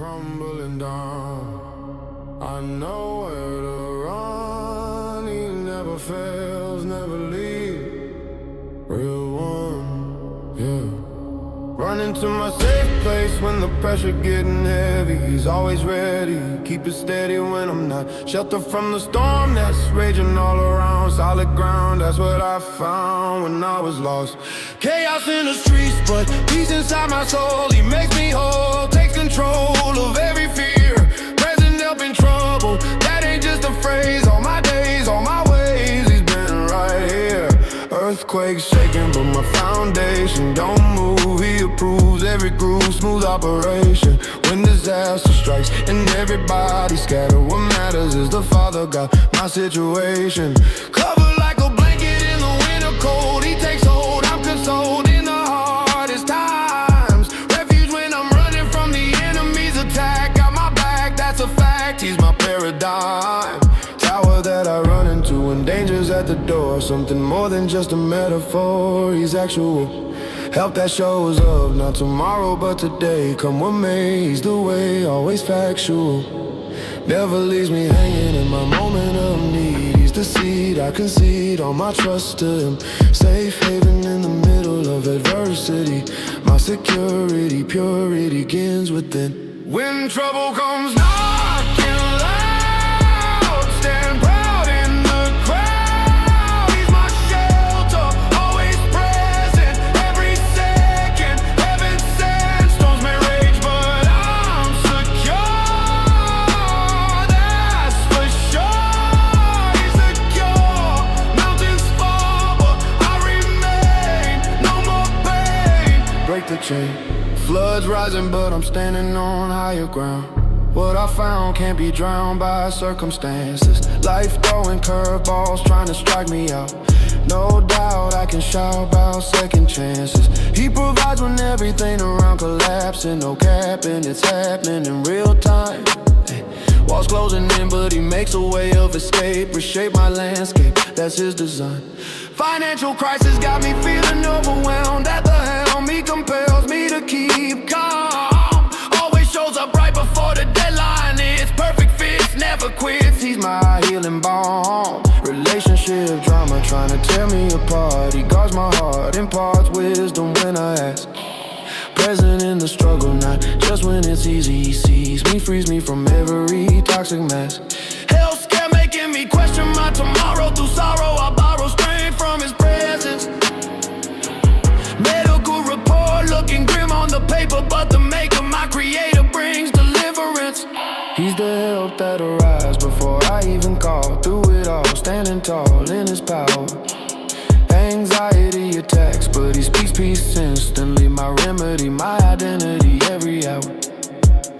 crumbling down. I know where to run. He never fails, never leaves. Real one, yeah. Running to my safe place when the pressure getting heavy. He's always ready, keep it steady when I'm not. Shelter from the storm that's raging all around. Solid ground, that's what I found when I was lost. Chaos in the streets, but peace inside my soul. He makes me whole, takes control of every fear. Present help in trouble, that ain't just a phrase. All my days, all my ways, he's been right here. Earthquakes shaking, but my foundation don't move. He approves every groove, smooth operation. When disaster strikes and everybody scatter, what matters is the Father got my situation. Covered like a blanket in the winter cold. He takes hold, I'm consoled in the hardest times. Refuge when I'm running from the enemy's attack. Got my back, that's a fact, he's my paradigm. Tower that I run into when danger's at the door. Something more than just a metaphor, he's actual. Help that shows up, not tomorrow but today. Come with me, he's the way, always factual. Never leaves me hanging in my moment of need. He's the seed, I concede all my trust to him. Safe haven in the middle of adversity. My security, purity begins within. When trouble comes knocking loud, stand proud in the crowd. He's my shelter, always present, every second. Heaven sent, storms may rage, but I'm secure. That's for sure. He's secure. Mountains fall, but I remain. No more pain. Break the chain. Floods rising, but I'm standing on higher ground. What I found can't be drowned by circumstances. Life throwing curveballs, trying to strike me out. No doubt I can shout about second chances. He provides when everything around collapsing. No capping, it's happening in real time. Walls closing in, but he makes a way of escape. Reshape my landscape, that's his design. Financial crisis got me feeling overwhelmed. At the helm, he compels me to keep calm. Always shows up right before the deadline. It's perfect fits, never quits. He's my healing balm. Relationship drama trying to tear me apart. He guards my heart, imparts wisdom when I ask. Present in the struggle, not just when it's easy. He sees me, frees me from every toxic mask. Hell scare making me question my tomorrow. Through sorrow I borrow strength from his presence. Medical report looking grim on the paper, but the maker, my creator, brings deliverance. He's the help that arrives before I even call. Through it all, standing tall in his power. Anxiety attacks, but he speaks peace instantly. My remedy, my identity every hour.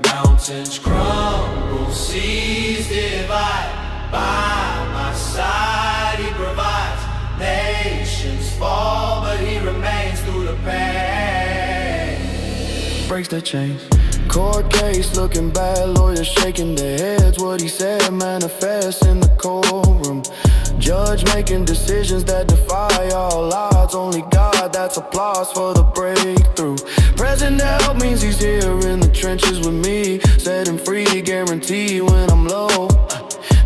Mountains crumble, seas divide. By my side he provides. Nations fall, but he remains through the pain. Breaks the chains. Court case looking bad, lawyers shaking their heads. What he said manifests in the courtroom. Judge making decisions that defy all odds. Only God, that's applause for the breakthrough. Present help means he's here in the trenches with me. Setting free, guarantee when I'm low.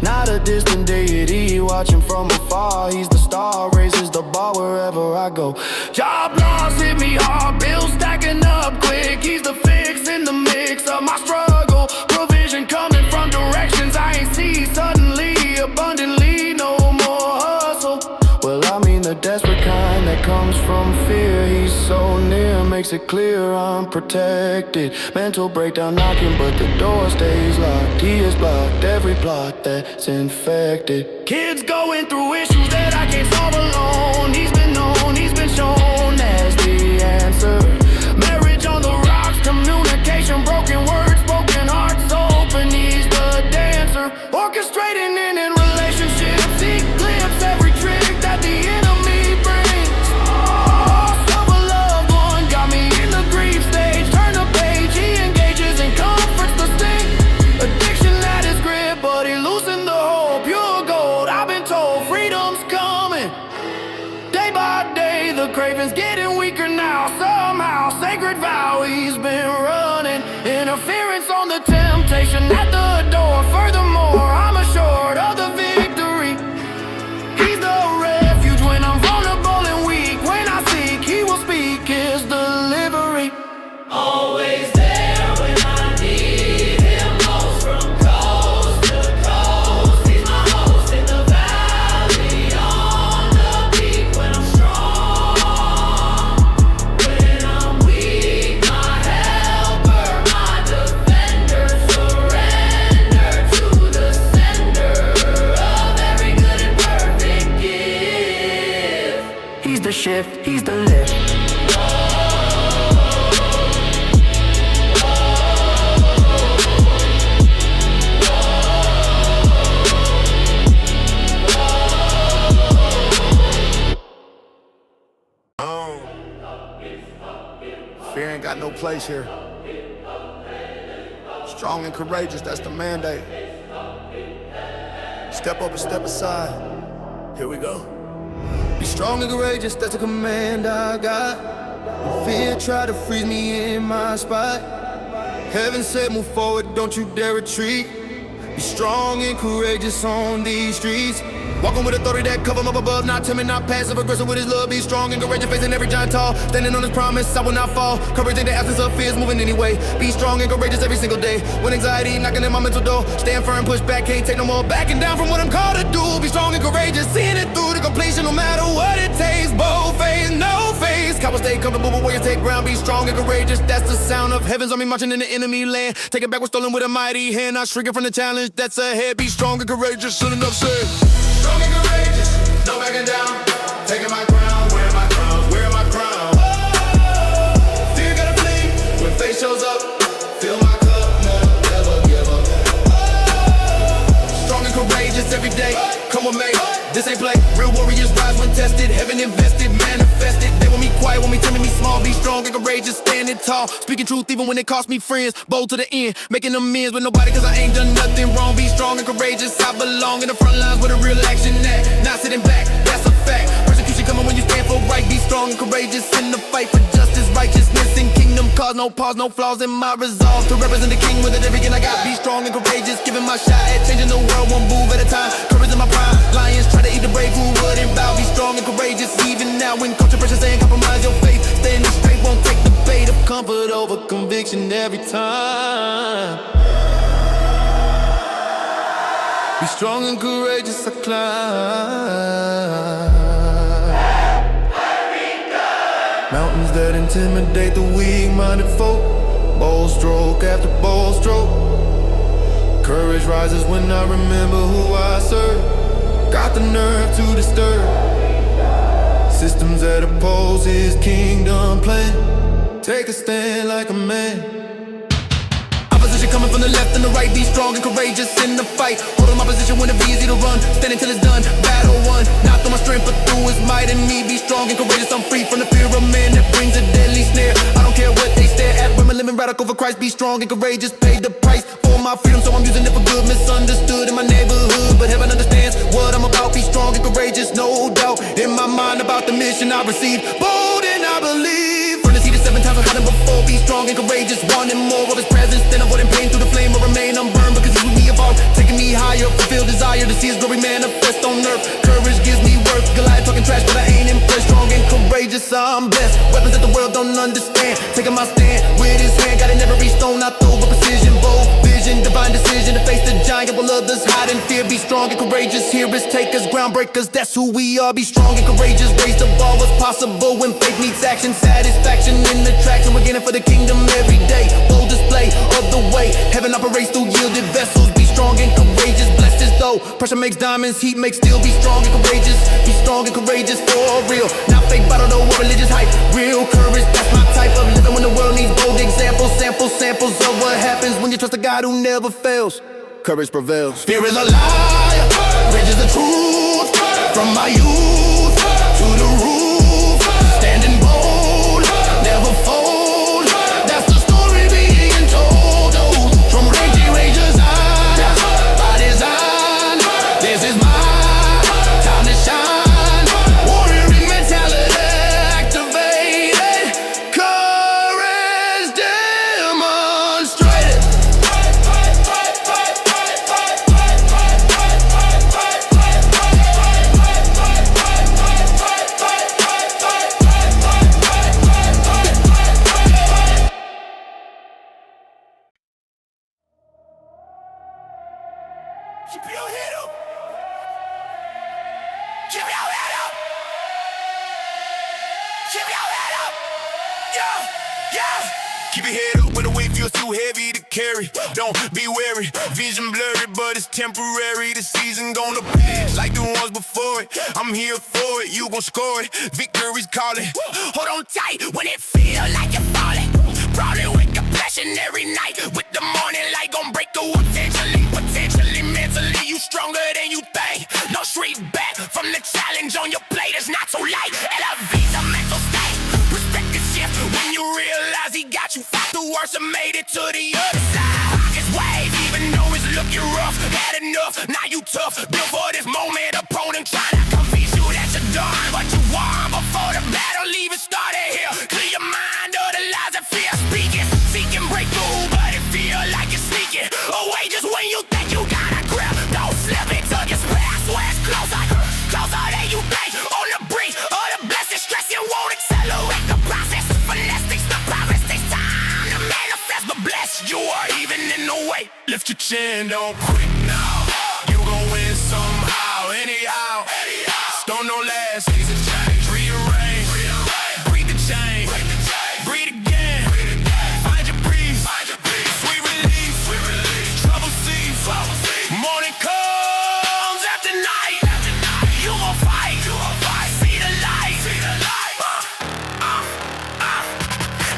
Not a distant deity, watching from afar. He's the star, raises the bar wherever I go. Job loss hit me hard, bills stacking up quick. He's the fix in the mix of my struggle. Provision coming from directions I ain't see. Suddenly, abundantly, no more hustle. Well, I mean the desperate kind that comes from fear. He's so near, makes it clear I'm protected. Mental breakdown knocking, but the door stays locked. He has blocked every plot that's infected. Kids going through issues that I can't solve alone. He's been known, he's been shown as the answer. Marriage on the rocks, communication, broken words, broken hearts open. He's the dancer, orchestrating in relationships. He clips every trick that the enemy brings. Of a loved one got me in the grief stage. Turn the page, he engages and comforts the sting. Addiction at his grip, but he loosened the hold. Pure gold, I've been told freedom's coming. lift, he's the lift. Fear ain't got no place here. Strong and courageous, that's the mandate. Step up and step aside. Here we go. Be strong and courageous, that's the command I got. When fear tried to freeze me in my spot, heaven said move forward, don't you dare retreat. Be strong and courageous on these streets. Walking with authority that cover up above, not timid, not passive, aggressive with his love. Be strong and courageous, facing every giant tall. Standing on his promise, I will not fall. Courage in the absence of fears, moving anyway. Be strong and courageous every single day. When anxiety knocking at my mental door, stand firm, push back, can't take no more. Backing down from what I'm called to do. Be strong and courageous, seeing it through to completion, no matter what it takes. Bold face, no face. Cowards stay comfortable, but warriors take ground. Be strong and courageous, that's the sound of heaven's army marching in the enemy land. Take it back, we're stolen with a mighty hand. Not shrinking from the challenge that's ahead. Be strong and courageous, soon enough said. Strong and courageous, no backing down. Taking my crown, wearing my crown, wearing my crown. Fear gotta flee when faith shows up. Fill my cup, never give up. Strong and courageous every day. Come on, mate, this ain't play. Real warriors rise when tested. Heaven invested, manifested. They want me quiet, want me timid, me small. Be strong and courageous, standing tall. Speaking truth even when it cost me friends. Bold to the end, making amends with nobody cause I ain't done nothing wrong. Be strong and courageous, I belong in the front lines where the real action at. Not sitting back, that's a fact. Persecution coming when you stand for right. Be strong and courageous in the fight for justice, righteousness, and kingdom cause. No pause, no flaws in my resolve to represent the king with it everything I got. Be strong and courageous, giving my shot at changing the world one move at a time. Courage in my prime, lions try to eat the brave who wouldn't bow. Be strong and courageous even now when culture pressure saying compromise your faith. Standing straight, won't take the bait of comfort over conviction every time. Be strong and courageous, I climb mountains that intimidate the weak-minded folk. Bold stroke after bold stroke. Courage rises when I remember who I serve. Got the nerve to disturb systems that oppose his kingdom plan. Take a stand like a man. Opposition coming from the left and the right. Be strong and courageous in the fight. Hold on my position when it be easy to run. Standing till it's done, battle won. Not through my strength but through his might in me. Be strong and courageous, I'm free from the fear of man that brings a deadly snare. I don't care what they stare at. Women living radical for Christ. Be strong and courageous, pay the price for my freedom, so I'm using it for good. Misunderstood in my neighborhood, but heaven understands what I'm about. Be strong and courageous, no doubt in my mind about the mission I received. Bold and I believe. From the sea to 7 times higher than before. Be strong and courageous, wanting more of his presence than avoiding pain through the flame. Or remain unburned because he's with me evolved, taking me higher. Fulfill desire to see his glory manifest on earth. Courage gives me worth. Goliath talking trash, but I ain't impressed. Strong and courageous, I'm blessed. Weapons that the world don't understand. Taking my stand with his hand. Got in every stone I throw with precision. Bold vision, divine decision to face the giant while others hide in fear. Be strong and courageous, heroes, takers, groundbreakers. That's who we are. Be strong and courageous, raise the bar. What's possible when faith meets action? Satisfaction in the traction. We're getting for the kingdom every day. Bold display of the way heaven operates through yielded vessels. Be strong and courageous, blessed as though pressure makes diamonds, heat makes steel. Be strong and courageous, be strong and courageous for real. Not fake bottled or religious hype. Real courage, that's my type of living when the world needs bold examples. Samples of what happens when you trust a God who never fails. Courage prevails. Fear is a lie, rage is the truth. From my youth to the roof, standing bold, never fold. That's the story being told. From rage's eye, by design. This is my time to shine. Warrior mentality activated. Courage demonstrated. Keep your head up. Keep your head up. Keep your head up. Yeah. Keep your head up when the weight feels too heavy to carry. Don't be wary, vision blurry, but it's temporary. The season gonna be like the ones before it. I'm here for it, you gon' score it. Victory's calling. Hold on tight when it feel like you're falling. Brawling with the passion every night. With the morning light gon' break through potentially, mentally. You stronger than you think. No shrink back from the challenge on your plate. It's not too late. Elevate the mental state. Respect the shift when you realize he got you. Fought the worst and made it to the other side. His wave, even though it's looking rough. Had enough, now you tough. Built for this moment, opponent trying to convince you that you're done. But you won before the battle even started here. Clear your mind of the lies that fear speaking. Seeking breakthrough, but it feel like you're sneaking away just when you think you got a grip. Don't slip into this past where it's closer than you think. On the brink of the blessing, stress you won't accelerate the process. Finesse takes the progress, takes time to manifest. But bless you are even in the way. Lift your chin, don't quit now. You gon' win somehow, anyhow. Storm no last, season change, rearrange. Breathe the change, breathe again. Find your peace, sweet release. Trouble cease, morning comes after night. You gon' fight, see the light.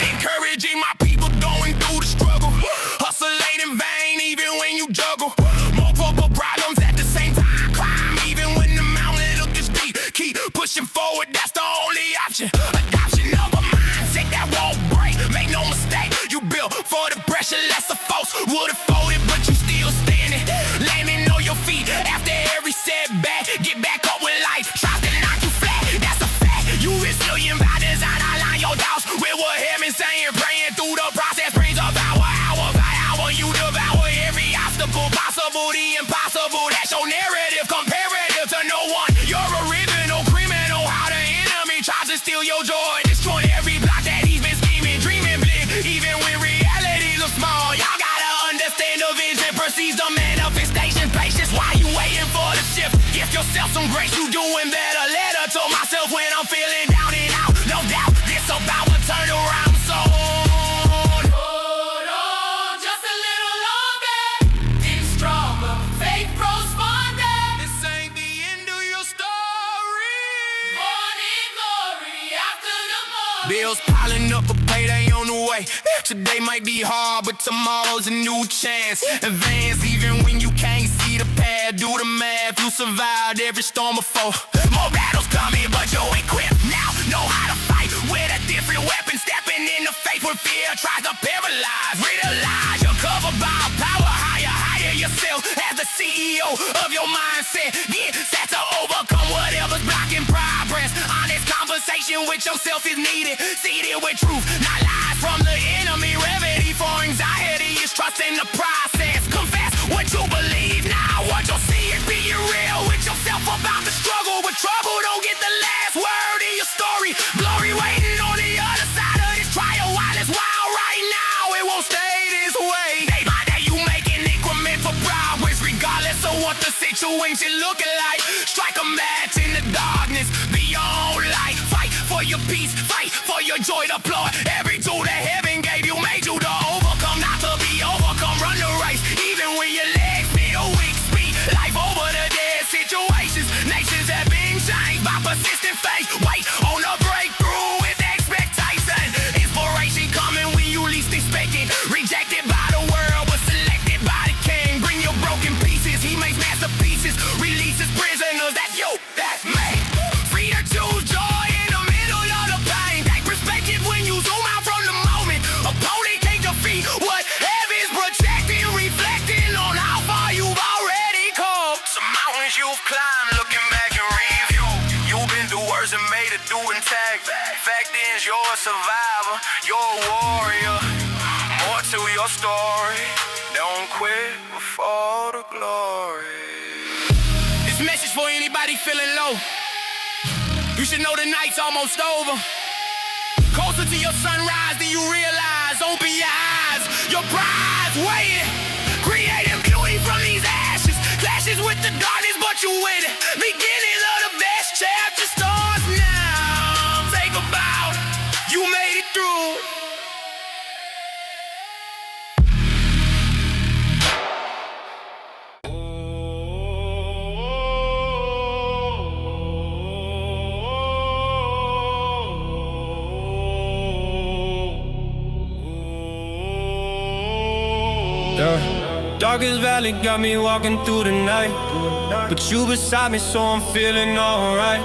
Encouraging my people going through the struggle. Hustle ain't in vain, even when you juggle. Multiple problems at the same time. Climb even when the mountain look is deep. Keep pushing forward, that's the only option. Adoption of a mindset that won't break. Make no mistake, you built for the pressure. Less of folks would've folded, but you still standing. Landing on your feet after every setback. Get back up when life tries to knock you flat. That's a fact. You resilient by design. Align your doubts with what heaven's saying. Praying through the process brings up hour by hour. You devour every obstacle possible, the impossible. That's your narrative, comparative to no one. You're original, criminal. How the enemy tries to steal your joy, destroying every block that he's been scheming, dreaming big, even when realities are small. Y'all gotta understand the vision, perceives the manifestation. Patience while you waiting for the shift. Give yourself some grace, you doing better. Letter to myself when I'm feeling down and out. No doubt, this about a turnaround soon. Hold on just a little longer. Think stronger, faith grows fonder. This ain't the end of your story. Morning glory after the morning. Bills piling up, a payday on the way. Today might be hard, but tomorrow's a new chance. Advance even when you can't see the path. Do the math, you survived every storm before. More battles coming, but you're equipped now. Know how to fight with a different weapon. Stepping in the faith when fear tries to paralyze. Realize you're covered by power. Hire yourself as the CEO of your mindset. Get set to overcome whatever's blocking progress. Honest conversation with yourself is needed. Seeded with truth, not lies from the enemy. Remedy for anxiety is trusting the process. Confess what you believe now. What you'll see is being real with yourself about the struggle. With trouble, don't get the last word in your story. Glory waiting on the other side of this trial. While it's wild right now, it won't stay this way. Day by day, you making incremental progress, regardless of what the situation looking like. Strike a match in the darkness, beyond light. Fight for your peace, fight for your joy. Deploy every tool that heaven gave you, made you to overcome, not to be overcome. Run the race, even when your legs feel weak. Speed life over the dead situations. Nations have been changed by persistent faith. Wait on a breakthrough with expectation. Inspiration coming when you least expect it. Rejected by the world, but selected by the king. Bring your broken pieces, he makes masterpieces. Releases prisoners, that's you, that's me. Free to choose joy in the middle of the pain. Take perspective when you zoom out from the moment. Opponent can't defeat what heaven's protecting. Reflecting on how far you've already come. Some mountains you've climbed, looking back and review. You've been through worse and made it through intact. Fact is, you're a survivor, you're a warrior. More to your story. Don't quit before the glory. This message for anybody feeling low. You should know the night's almost over. Closer to your sunrise than you realize. Open your eyes, your prize waiting. Creating beauty from these ashes. Clashes with the darkness, but you win it. Beginning of the best chapter starts now. Think about, you made it through. Yeah. Darkest valley got me walking through the night, but you beside me, so I'm feeling alright.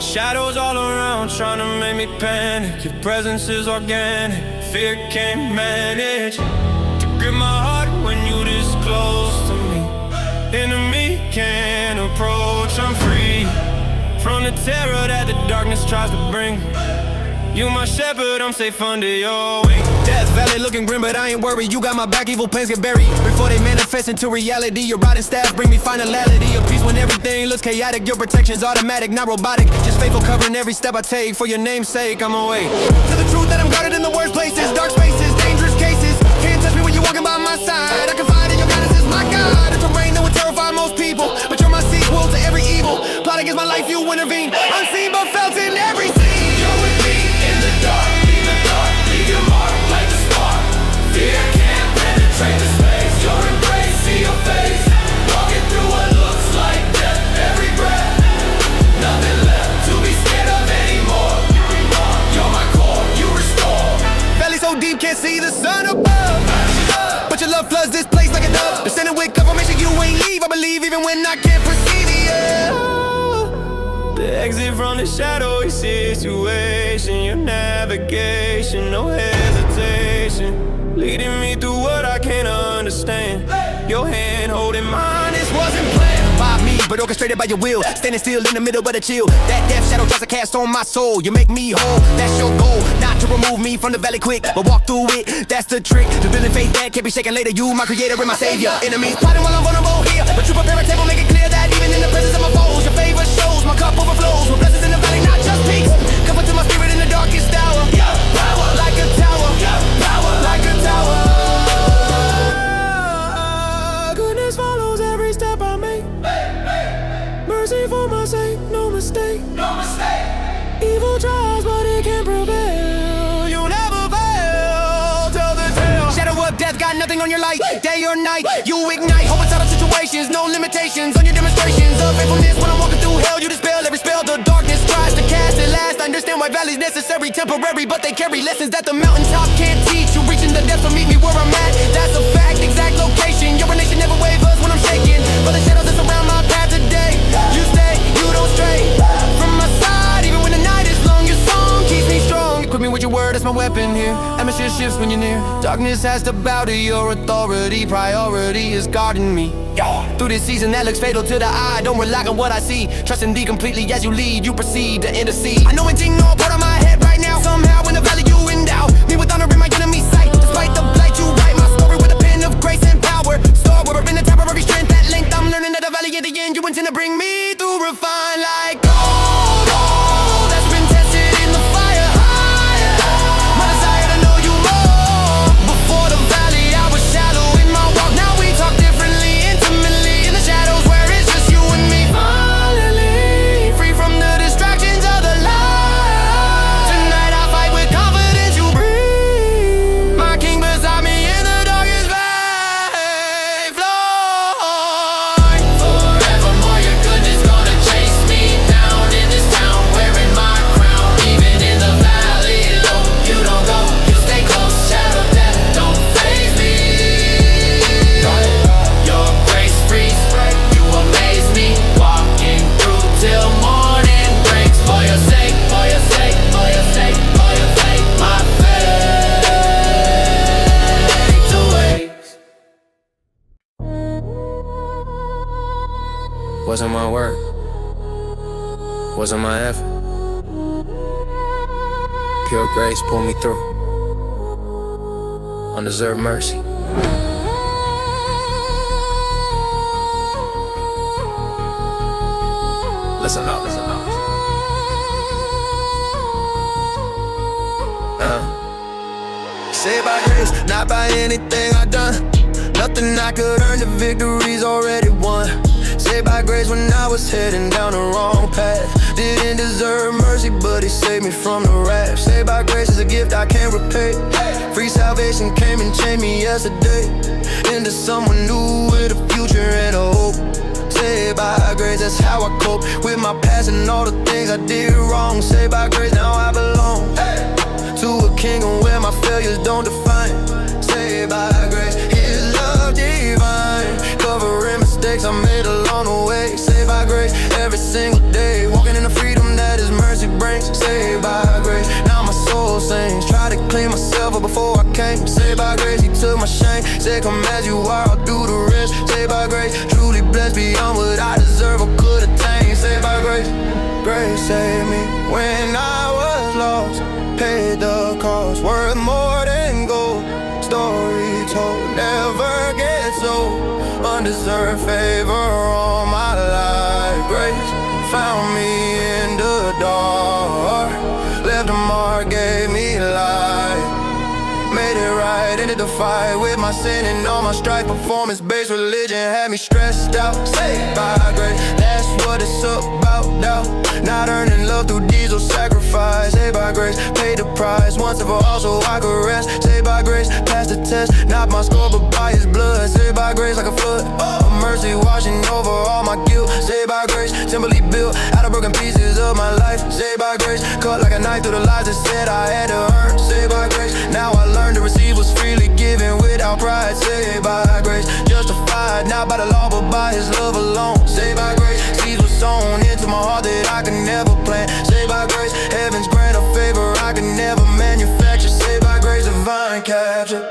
Shadows all around, trying to make me panic. Your presence is organic, fear can't manage to grip my heart when you this close to me. Enemy can't approach, I'm free from the terror that the darkness tries to bring. You my shepherd, I'm safe under your wing. Death Valley looking grim, but I ain't worried. You got my back, evil plans get buried before they manifest into reality. Your rod and staff bring me finality of peace when everything looks chaotic. Your protection's automatic, not robotic. Just faithful, covering every step I take. For your name's sake, I'm away to the truth that I'm guarded in the worst places. Dark spaces, dangerous cases. Can't touch me when you're walking by my side. I confide in your guidance is my God. It's a rain that would terrify most people, but you're my sequel to every evil. Plot against my life, you intervene. Unseen but felt in every scene. You're with me in the dark, leave your mark like a spark. Fear can't penetrate the space. Your embrace, see your face. Walking through what looks like death, every breath. Nothing left to be scared of anymore. You're my core, you restore. Valley so deep, can't see the sun above, but your love floods this place like a dove. Descending with cover, make sure you ain't leave. I believe even when I can't perceive it. The exit from the shadowy situation, your navigation, no hesitation, leading me through what I can't understand. Your hand holding mine, this wasn't planned by me, but orchestrated by your will. Standing still in the middle of the chill. That death shadow tries to cast on my soul. You make me whole, that's your goal. Not to remove me from the valley quick, but walk through it, that's the trick. To building faith that can't be shaken later. You, my creator and my savior. Enemies plotting while I'm vulnerable here, but you prepare a table, make it clear that even in the presence of my foes, your favor shows. My cup overflows with blessings in the valley, not just peace. Comfort to my spirit in the darkest hour. Power like a tower, power like a tower. Goodness follows every step I make. Mercy for my sake, no mistake. Evil tries, but it can't prevail. You never fail, tell the tale. Shadow of death, got nothing on your light. Day or night, you ignite. Hope inside of situations, no limitations on your demonstrations of faithfulness. When I'm walking through hell, you dispel every spell. The darkness tries to cast it last. I understand why valleys necessary, temporary, but they carry lessons that the mountaintop can't teach. You reaching the depths to meet me where I'm at. That's a fact, exact location. Your nation never wavers when I'm shaking. For the shadows that surround my path today, you stay, you don't stray from my side, even when the night is long. Your song keeps me strong. Equip me with your word, that's my weapon here. Atmosphere shifts when you're near. Darkness has to bow to your authority. Priority is guarding me through this season that looks fatal to the eye. Don't rely on what I see. Trust in thee completely as you lead. You proceed to intercede. I know it ain't no part of my head right now. Somehow in the valley you endow me with honor in my enemy's sight. Despite the blight, you write my story with a pen of grace and power. Star where in the temporary strength at length. I'm learning that the valley at the end you intend to bring me through refined like gold. Gold that's been tested in the fire. Higher, my desire to know you more. Before the valley I was shallow in my walk. Now we talk differently, intimately in the shadows where it's just you and me. Finally free from the distractions of the light. Tonight I fight with confidence, you breathe. My king beside me in the darkest valley floor. Forevermore your goodness gonna chase me down in this town, wearing my crown. Even in the valley low, you don't go, you stay close. Shadow death don't faze me. Your grace frees, you amaze me. Walking through till morning breaks. For your sake, for your sake, for your sake, for your sake, my faith awakes. Wasn't my work, wasn't my effort. Pure grace pulled me through. Undeserved mercy. Listen up, listen up. Saved by grace, not by anything I done. Nothing I could earn, the victory's already won. Saved by grace when I was heading down the wrong path. Didn't deserve mercy, but he saved me from the wrath. Saved by grace is a gift I can't repay. Free salvation came and changed me yesterday into someone new with a future and a hope. Saved by grace, that's how I cope with my past and all the things I did wrong. Saved by grace, now I belong to a kingdom where my failures don't define. Saved by grace, His love come as you are, I'll do the rest. Saved by grace, truly blessed beyond what I deserve or could attain. Saved by grace, grace saved me when I was lost. Paid the cost, worth more than gold. Story told, never gets old. Undeserved favor all my life. Grace found me in the dark, left a mark, gave me life. Made it right, ended the fight with my sin and all my strife. Performance-based religion had me stressed out. Saved by grace, that's what it's about now. Not earning love through deeds or sacrifice. Saved by grace, paid the price once and for all so I could rest. Saved by grace, passed the test, not my score but by his blood. Saved by grace like a flood, of mercy washing over all my guilt. Saved by grace, simply built out of broken pieces of my life. Saved by grace, cut like a knife through the lies that said I had to earn. Saved by grace, now I learned to receive was freely given without pride. Saved by grace, justified not by the law but by his love alone. Saved by grace, seeds were sown into my heart that I could never plant. Saved by grace, heaven's grant of favor I could never manufacture. Saved by grace, divine capture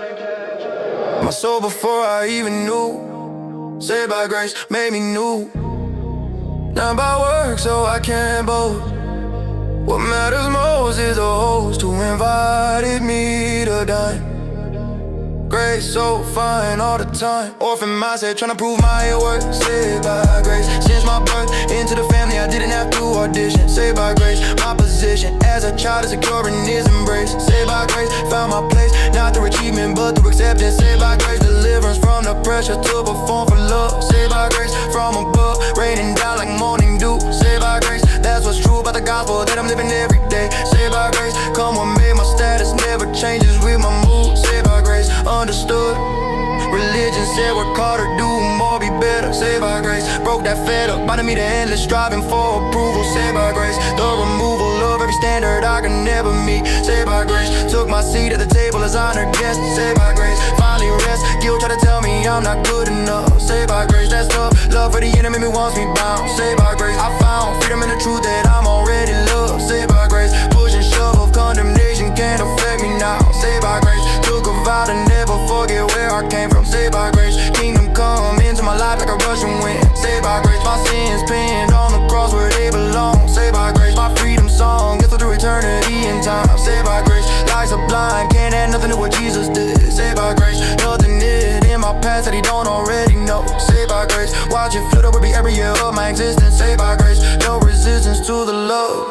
my soul before I even knew. Saved by grace, made me new. Not by work so I can't boast. What matters most is the host who invited me to dine. Grace so fine all the time. Orphan mindset trying to prove my worth. Saved by grace, since my birth into the family I didn't have to audition. Saved by grace, my position as a child is secure in his embrace. Saved by grace, found my place, not through achievement but through acceptance. Saved by grace, deliverance from the pressure to perform for love. Saved by grace, from above, raining down like morning dew. Saved by grace, that's what's true about the gospel that I'm living every day. Saved by grace, come what may, my status never changes with my mood. Saved by grace, understood. Religion said work harder, do more, be better. Saved by grace, broke that fed up, binding me to endless striving for approval. Saved by grace, the removal of every standard I could never meet. Saved by grace, took my seat at the table as honored guest. Saved by grace, finally rest. Guilt tried to tell me I'm not good enough. Saved by grace, that's tough. Love for the enemy me wants me bound. Saved by grace, I found freedom in the truth that I'm already loved. Saved by grace, push and shove of condemnation can't affect me now. Saved by grace, took a vow to never forget where I came from. Saved by grace, kingdom come into my life like a rushing wind. Saved by grace, my sins pinned on the cross where they belong. Saved by grace, my freedom song gets through eternity in time. Saved by grace, lies are blind, can't add nothing to what Jesus did. Saved by grace, nothing hid in my past that he don't already know. Saved by grace, watch it float over every year of my existence. Saved by grace, no resistance to the love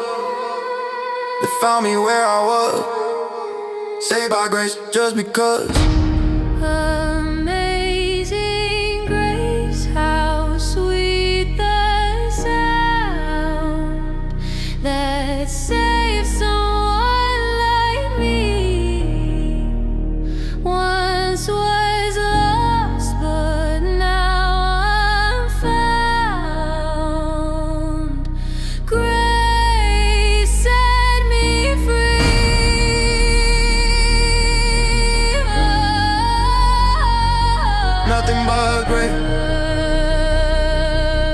that found me where I was. Saved by grace, just because. Amazing grace, how sweet the sound that saves someone like me. Once was lost, but now I'm found. Grace set me free. Nothing but grace,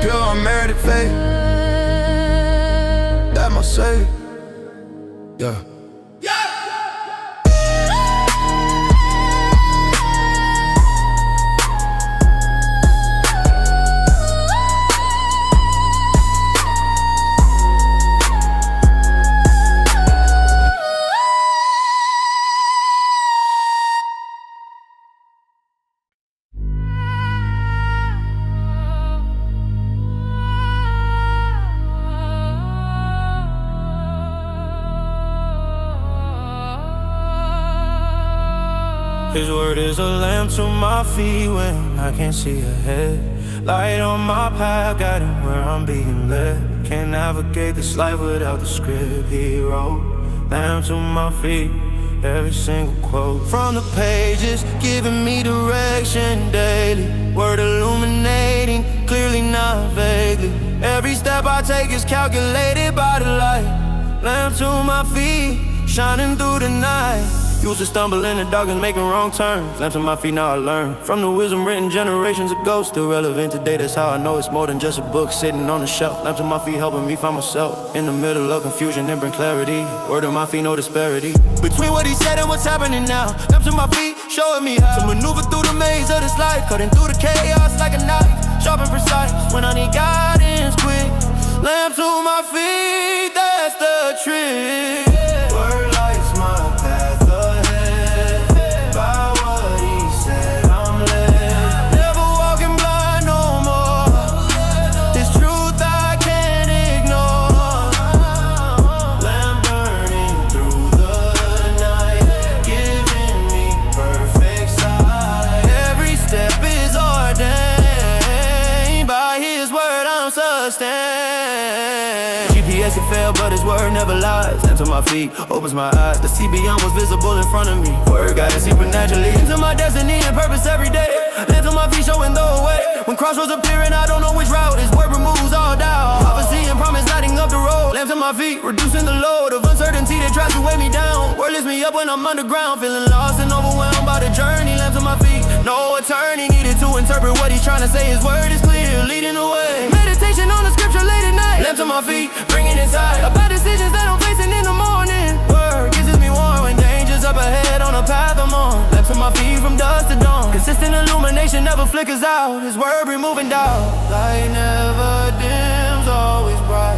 pure unmerited faith. That my savior, yeah. His word is a lamp to my feet when I can't see ahead. Light on my path, guiding where I'm being led. Can't navigate this life without the script he wrote. Lamp to my feet, every single quote from the pages, giving me direction daily. Word illuminating, clearly not vaguely. Every step I take is calculated by the light. Lamp to my feet, shining through the night. Used to stumble in the dark and making wrong turns. Lamps on my feet, now I learn from the wisdom written generations ago. Still relevant today, that's how I know it's more than just a book sitting on the shelf. Lamps on my feet helping me find myself in the middle of confusion and bring clarity. Word on my feet, no disparity between what he said and what's happening now. Lamps on my feet, showing me how to maneuver through the maze of this life, cutting through the chaos like a knife, sharp and precise when I need guidance quick. Lamps on my feet, that's the trick. Word lights my path ahead. By what he said, I'm led. Never walking blind no more. This truth I can't ignore. Lamp burning through the night, giving me perfect sight. Every step is ordained. By his word I'm sustained. GPS can fail, but his word never lies. Lamps on my feet, opens my eyes to see beyond what's visible in front of me. Word guided supernaturally into my destiny and purpose every day. Lamps on my feet showing the way. When crossroads appear and I don't know which route, his word removes all doubt. Prophecy and promise lighting up the road. Lamps on my feet, reducing the load of uncertainty that tries to weigh me down. Word lifts me up when I'm underground, feeling lost and overwhelmed by the journey. Lamps on my feet, no attorney needed to interpret what he's trying to say. His word is clear, leading the way. Meditation on the scripture late at night. Lamps on my feet, bringing inside about decisions that I'm facing in the morning. Word kisses me warm when danger's up ahead on the path I'm on. Lamps on my feet from dusk to dawn. Consistent illumination never flickers out. His word removing doubt. Light never dims, always bright.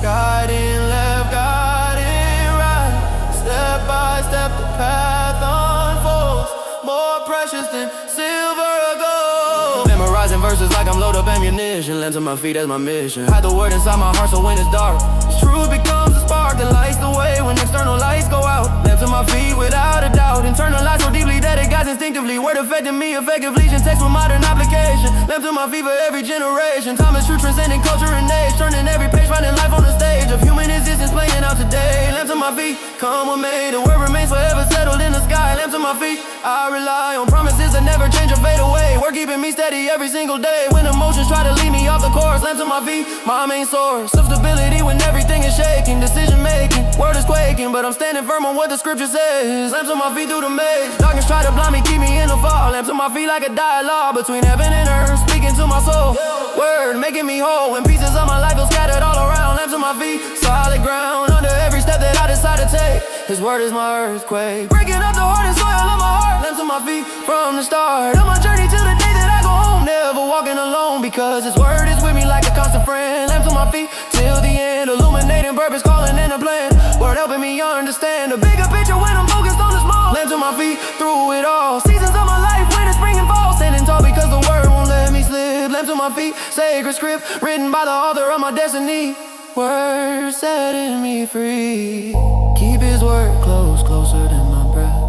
Guiding left, guiding right. Step by step the path unfolds. More precious than silver or gold. Memorizing verses like I'm loaded up ammunition. Lamps on my feet, that's my mission. Hide the word inside my heart so when it's dark, truth becomes a spark that lights the way when external lights go out. Lamps on my feet without a doubt. Internalized so deeply that it guides instinctively. Word affecting me, effective legion. Text with modern application. Lamps on my feet for every generation. Time is true, transcending culture and age. Turning every page, finding life on the stage of human existence playing out today. Lamps on my feet, come what may. The word remains forever settled in the sky. Lamps on my feet, I rely on promises that never change or fade away. Word keeping me steady every single day. When emotions try to lead me off the course. Lamps on my feet, my main source of stability when everything is shaking. Decision making, word is quaking, but I'm standing firm on what the scripture says. Lamps on my feet through the maze. Darkness try to blind me, keep me in the fall. Lamps on my feet like a dialogue between heaven and earth, speaking to my soul. Word making me whole when pieces of my life feel scattered all around. Lamps on my feet, solid ground under every step that I decide to take. His word is my earthquake, breaking up the heart and soil of my heart. Lamps on my feet from the start of my journey till the day that I go home. Never walking alone because his word is with me like a constant friend. Lamps on my feet till the end, illuminating purpose, calling in a plan. Word helping me understand the bigger picture when I'm focused on the small. Lamps on my feet through it all. Seasons of my life, winter, spring, and fall. Standing tall because the word won't let me slip. Lamps on my feet, sacred script written by the author of my destiny. Word setting me free. Keep his word close, closer than my breath.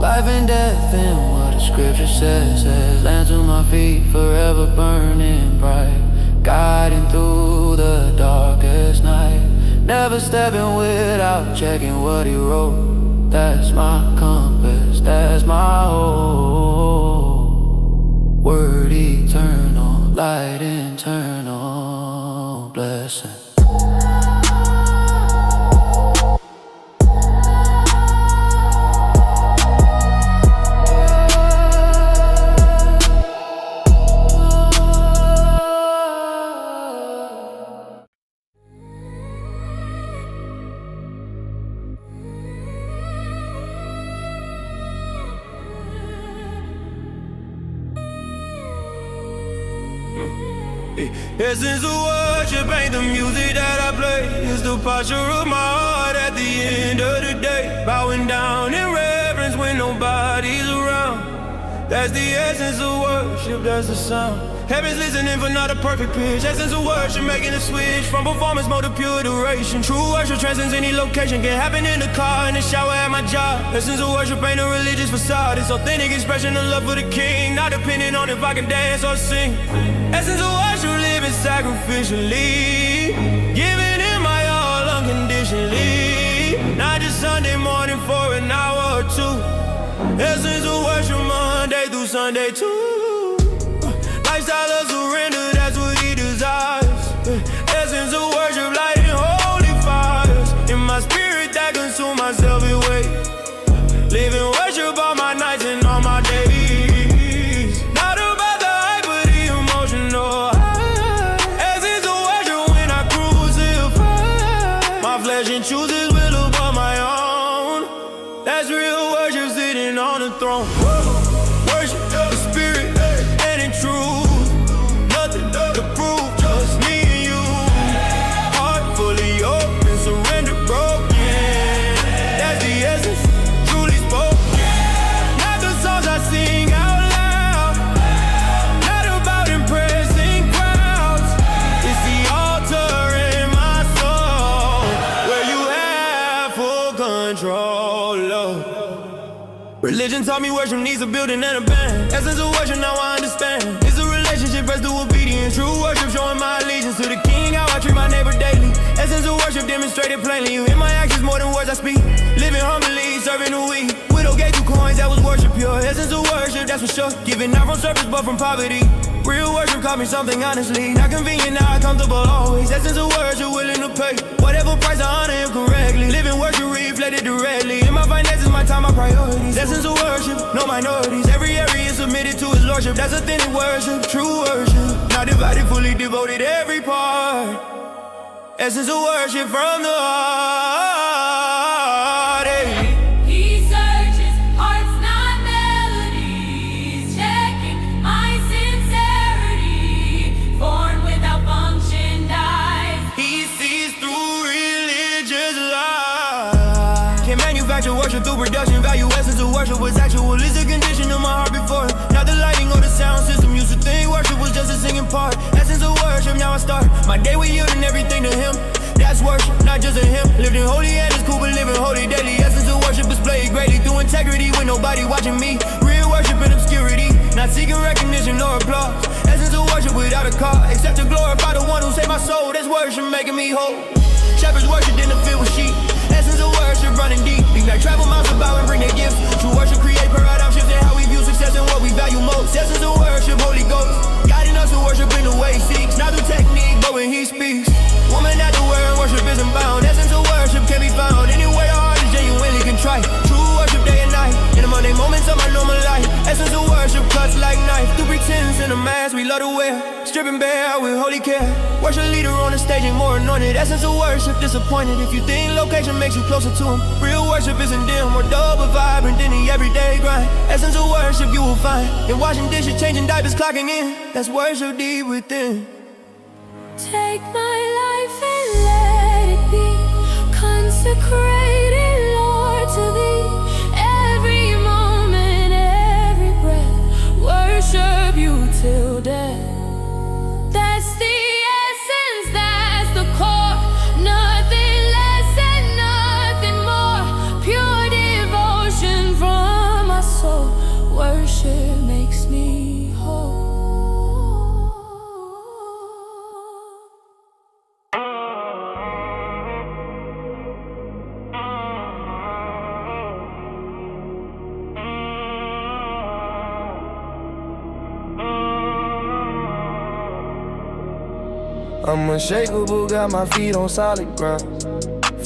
Life and death in what the scripture says. Lamps on my feet, forever burning bright. Guiding through the darkest night. Never stepping without checking what he wrote. That's my compass, that's my hope. Word eternal, light internal, blessing. Essence of worship ain't the music that I play. It's the posture of my heart at the end of the day. Bowing down in reverence when nobody's around. That's the essence of worship, that's the sound. Heaven's listening for not a perfect pitch. Essence of worship making a switch from performance mode to pure adoration. True worship transcends any location. Can happen in the car, in the shower, at my job. Essence of worship ain't a religious facade. It's authentic expression of love for the king, not depending on if I can dance or sing. Essence of worship living sacrificially, giving him my all unconditionally. Not just Sunday morning for an hour or two. Essence of worship Monday through Sunday too. Lifestyle of surrender, that's what he desires. Essence of worship, lighting holy fires in my spirit that consume myself away. Religion taught me worship needs a building and a band. Essence of worship, now I understand. It's a relationship, pressed to obedience. True worship, showing my allegiance to the King, how I treat my neighbor daily. Essence of worship, demonstrated plainly. You hear my actions more than words I speak. Living humbly, serving the weak. Widow gave 2 coins, that was worship pure. Essence of worship, that's for sure. Giving not from surface, but from poverty. Real worship caught me something honestly. Not convenient, not comfortable always. Essence of worship, willing to pay whatever price, I honor him correctly. Living worship, reflected directly. In my finances, my time, my priorities. Essence of worship, no minorities. Every area is submitted to his lordship. That's authentic worship, true worship. Not divided, fully devoted, every part. Essence of worship from the heart. Hey. He searches hearts, not melodies, checking my sincerity. Born without function, dies. He sees through religious lies. Can't manufacture worship through production value. Essence of worship was actual. Is the condition of my heart before him. Not the lighting or the sound system. Used to think worship was just a singing part. Essence of worship, now I start my day with yielding everything to him. That's worship, not just a hymn. Lived in holy and it's cool, but living holy daily. Essence of worship displayed greatly through integrity with nobody watching me. Real worship in obscurity, not seeking recognition or applause. Essence of worship without a cause, except to glorify the one who saved my soul. That's worship making me whole. Shepherds worship in the field with sheep. Essence of worship running deep. Ignite travel miles about and bring their gifts. True worship create paradigm shifts in how we view success and what we value most. Essence of worship, Holy Ghost, guiding us to worship in the way he seeks. Not through technique, but when he speaks. Woman at the word, worship isn't bound. Essence of worship can be found anywhere your heart is genuinely contrite. True worship day and night, in the Monday moments of my normal life. Essence of worship cuts like knife. Through pretense and a mask we love to wear. Stripping bare with holy care. Worship leader on the stage ain't more anointed. Essence of worship disappointed. If you think location makes you closer to him, real worship isn't dim or dull but vibrant in the everyday grind. Essence of worship you will find in washing dishes, changing diapers, clocking in. That's worship deep within. Take my life and let it be consecrated, Lord, to thee. Every moment, every breath, worship you till death. That's the essence, that's the core. Nothing less and nothing more. Pure devotion from my soul. Worship makes me whole. I'm unshakable, got my feet on solid ground.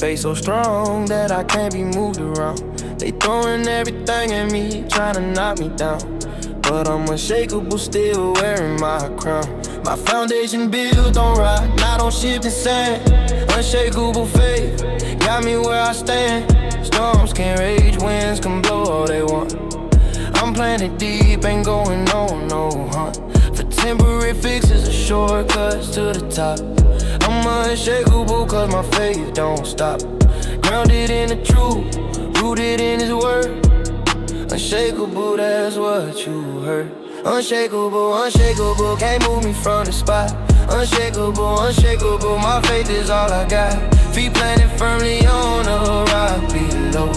Face so strong that I can't be moved around. They throwing everything at me, trying to knock me down. But I'm unshakable, still wearing my crown. My foundation built on rock, not on shifting sand. Unshakable faith, got me where I stand. Storms can rage, winds can blow all they want. I'm planted deep, ain't going on no hunt. For temporary fixes or shortcuts to the top. I'm unshakable cause my faith don't stop. Grounded in the truth, rooted in his word. Unshakable, that's what you heard. Unshakable, unshakable, can't move me from the spot. Unshakable, unshakable, my faith is all I got. Feet planted firmly on the rock below.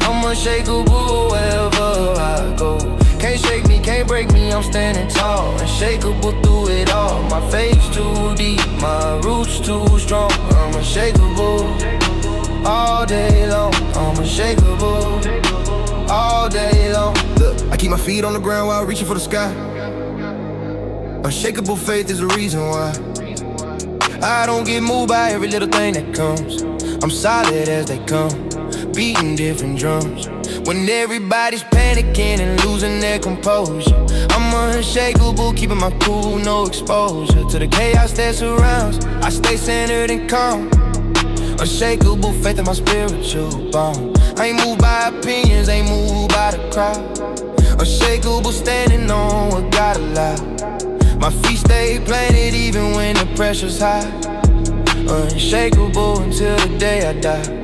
I'm unshakable wherever I go. Can't shake me, can't break me, I'm standing tall. Unshakable through it all. My faith's too deep, my roots too strong. I'm unshakable all day long. I'm unshakable all day long. Look, I keep my feet on the ground while reaching for the sky. Unshakable faith is the reason why I don't get moved by every little thing that comes. I'm solid as they come, beating different drums. When everybody's panicking and losing their composure, I'm unshakable, keeping my cool, no exposure to the chaos that surrounds. I stay centered and calm. Unshakable faith in my spiritual bone. I ain't moved by opinions, ain't moved by the crowd. Unshakable, standing on what God allowed. My feet stay planted even when the pressure's high. Unshakable until the day I die.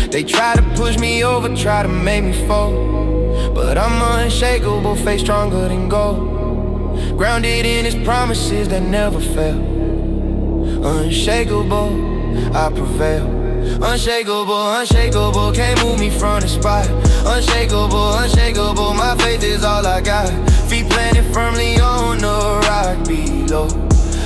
They try to push me over, try to make me fall, but I'm unshakable, faith stronger than gold. Grounded in his promises that never fail. Unshakable, I prevail. Unshakable, unshakable, can't move me from the spot. Unshakable, unshakable, my faith is all I got. Feet planted firmly on the rock below.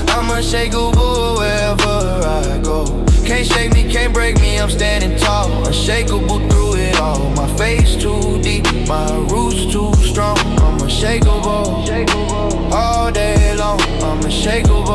I'm unshakable wherever I go. Can't shake me, can't break me, I'm standing tall. Unshakable through it all. My faith's too deep, my roots too strong. I'm unshakable, all day long. I'm unshakable,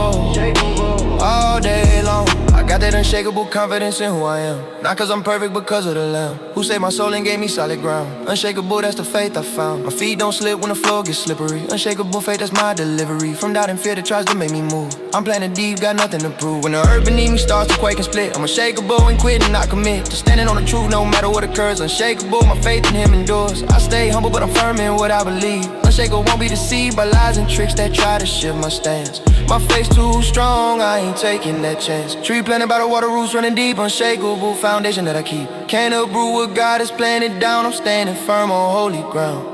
all day long. I got that unshakable confidence in who I am. Not cause I'm perfect, but cause of the Lamb who saved my soul and gave me solid ground. Unshakable, that's the faith I found. My feet don't slip when the floor gets slippery. Unshakable faith, that's my delivery. From doubt and fear that tries to make me move. I'm planted deep, got nothing to prove. When the earth beneath me starts to quake and split, I'm unshakable and quit and not commit to standing on the truth no matter what occurs. Unshakable, my faith in Him endures. I stay humble, but I'm firm in what I believe. Unshakable, won't be deceived by lies and tricks that try to shift my stance. My faith's too strong, I ain't taking that chance. Tree planted by the water, roots running deep. Unshakable foundation that I keep. Can't uproot what God has planted down. I'm standing firm on holy ground.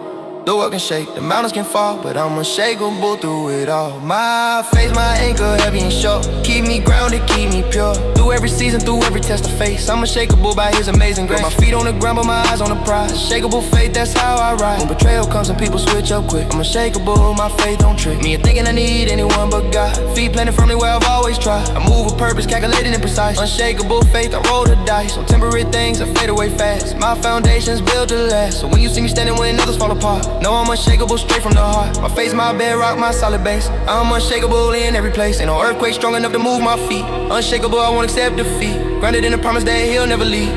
The world can shake, the mountains can fall, but I'm unshakable through it all. My faith, my anchor, heavy and short. Keep me grounded, keep me pure. Through every season, through every test I face, I'm unshakable by His amazing grace. My feet on the ground, but my eyes on the prize. Unshakable faith, that's how I ride. When betrayal comes and people switch up quick, I'm unshakable, my faith don't trick me. And thinking I need anyone but God. Feet planted firmly where I've always tried. I move with purpose, calculated and precise. Unshakable faith, I roll the dice. On temporary things, I fade away fast. My foundation's built to last. So when you see me standing when others fall apart, no, I'm unshakable straight from the heart. My faith's my bedrock, my solid base. I'm unshakable in every place. Ain't no earthquake strong enough to move my feet. Unshakable, I won't accept defeat. Grounded in the promise that He'll never leave.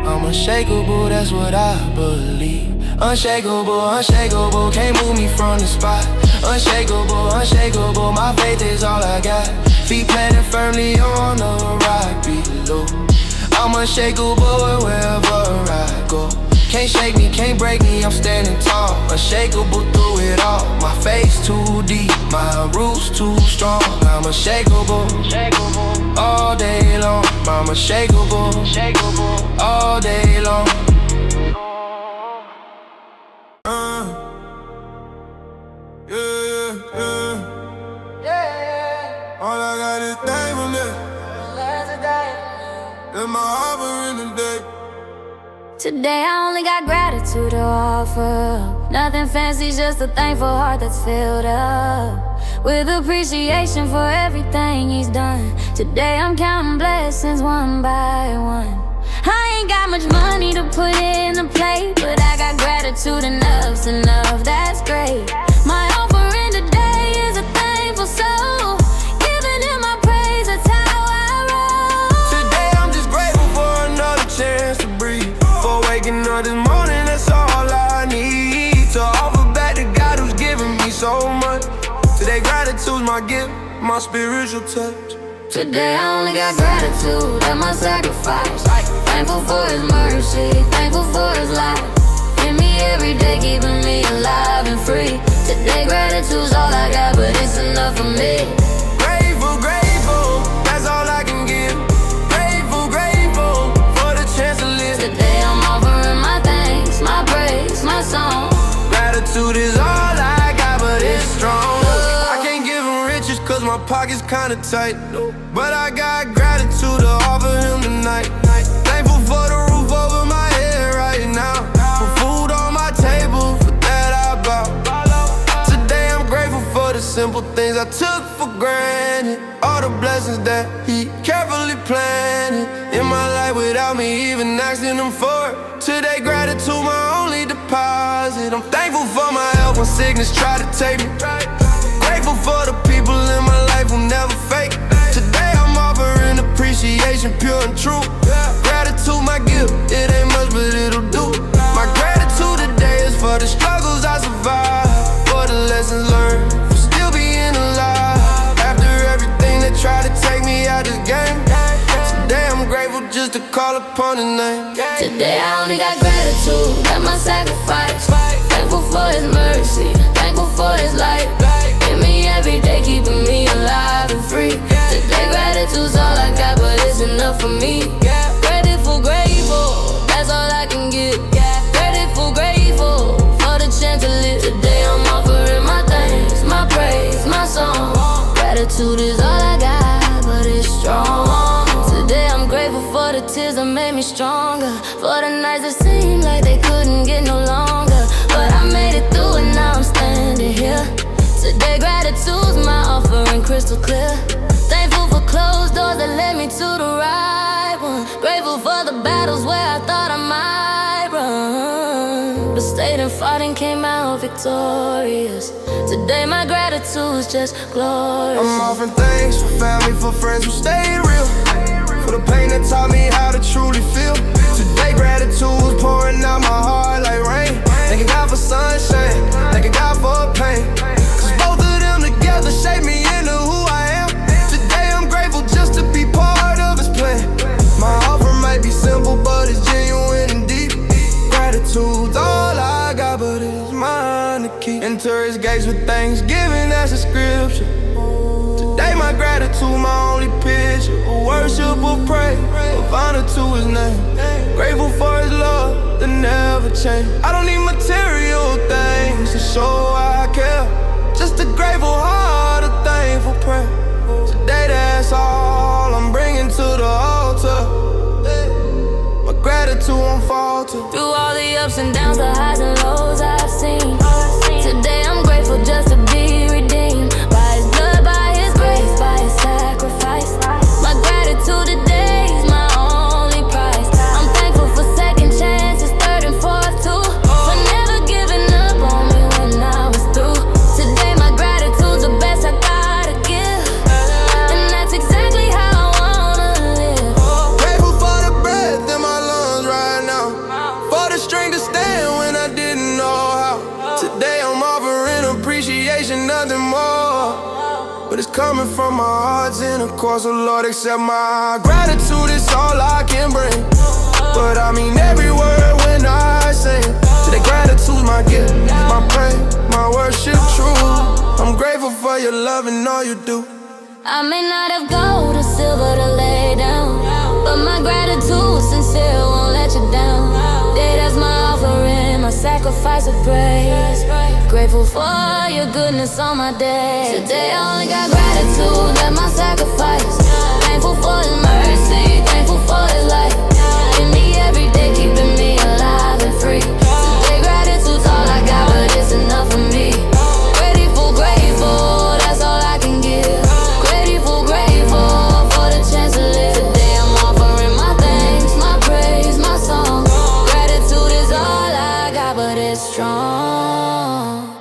I'm unshakable, that's what I believe. Unshakable, unshakable, can't move me from the spot. Unshakable, unshakable, my faith is all I got. Feet planted firmly on the rock below. I'm unshakable wherever I go. Can't shake me, can't break me, I'm standing tall. Unshakable through it all. My faith's too deep, my roots too strong. I'm unshakable, all day long. I'm unshakable, all day long. All I got is thankfulness. That's my offering today. Today I only got gratitude to offer. Nothing fancy, just a thankful heart that's filled up with appreciation for everything He's done. Today I'm counting blessings one by one. I ain't got much money to put in the plate, but I got gratitude enough's enough, that's great. My offering today is a thankful soul, giving Him my praise, that's how I roll. Today I'm just grateful for another chance to breathe. For waking up this morning, that's all I need. To offer back to God who's given me so much. Today gratitude's my gift, my spiritual touch. Today I only got gratitude, that's my sacrifice. Thankful for His mercy, thankful for His life. In me every day, keeping me alive and free. Today gratitude's all I got, but it's enough for me. Grateful, grateful, that's all I can give. Grateful, grateful for the chance to live. Today I'm offering my thanks, my praise, my song. Gratitude is all I got, but it's strong. I can't give Him riches cause my pocket's kinda tight, but I got gratitude to offer Him tonight. Thankful for the roof over my head right now, for food on my table, for that I bow. Today I'm grateful for the simple things I took for granted. All the blessings that He carefully planted in my life without me even asking Him for it. Today gratitude my only deposit. I'm thankful for my health when sickness tried to take me. Grateful for the people in my life who never fake. Today I'm offering appreciation, pure and true. Gratitude my gift, it ain't much but it'll do. My gratitude today is for the struggles I survived, for the lessons learned, for still being alive after everything that tried to take me out this game. Today I'm grateful just to call upon His name. Today I only got gratitude, that's my sacrifice. Thankful for His mercy, thankful for His life. In me every day, keeping me alive and free. Today gratitude's all I got, but it's enough for me. Grateful, grateful, that's all I can give. Grateful, grateful for the chance to live. Today I'm offering my thanks, my praise, my song. Gratitude is all I got, but it's strong. Today I'm grateful for stronger. For the nights that seemed like they couldn't get no longer. But I made it through and now I'm standing here. Today gratitude's my offering, crystal clear. Thankful for closed doors that led me to the right one. Grateful for the battles where I thought I might run, but stayed and fought and came out victorious. Today my gratitude's just glorious. I'm offering thanks for family, for friends who stayed real, for the pain that taught me how to truly feel. Today gratitude's pouring out my heart like rain. Thanking God for sunshine, thanking God for pain, cause both of them together shape me into who I am. Today I'm grateful just to be part of His plan. My offer might be simple, but it's genuine and deep. Gratitude's all I got, but it's mine to keep. Enter His gates with thanksgiving, that's the scripture. Today my gratitude, my only picture. A worship of praise, of honor to His name. Grateful for His love that never changed. I don't need material things to show I care. Just a grateful heart, a thankful prayer. Today that's all I'm bringing to the altar. My gratitude won't falter. Through all the ups and downs, the highs and lows I've seen, today I'm grateful just to be redeemed. By His blood, by His grace, by His sacrifice. My gratitude today is my only prize. I'm thankful for second chances, third and fourth too, for never giving up on me when I was through. Today my gratitude's the best I gotta give, and that's exactly how I wanna live. Grateful for the breath in my lungs right now, for the strength to stand when I didn't know how. Today I'm offering appreciation, nothing more, but it's coming from my heart's inner core. So Lord, accept my gratitude, it's all I can bring. But I mean every word when I sing. Today gratitude's my gift, my praise, my worship true. I'm grateful for your love and all you do. I may not have gold or silver to lay down, but my gratitude sincere won't let you down. Yeah, that's my offering, my sacrifice of praise. Grateful for your goodness on my day. Today I only got gratitude, that's my sacrifice. Thankful for His mercy, thankful for His life. In me every day, keeping me alive and free. Today gratitude's all I got, but it's enough for me. Grateful, grateful, that's all I can give. Grateful, grateful for the chance to live. Today I'm offering my thanks, my praise, my song. Gratitude is all I got, but it's strong.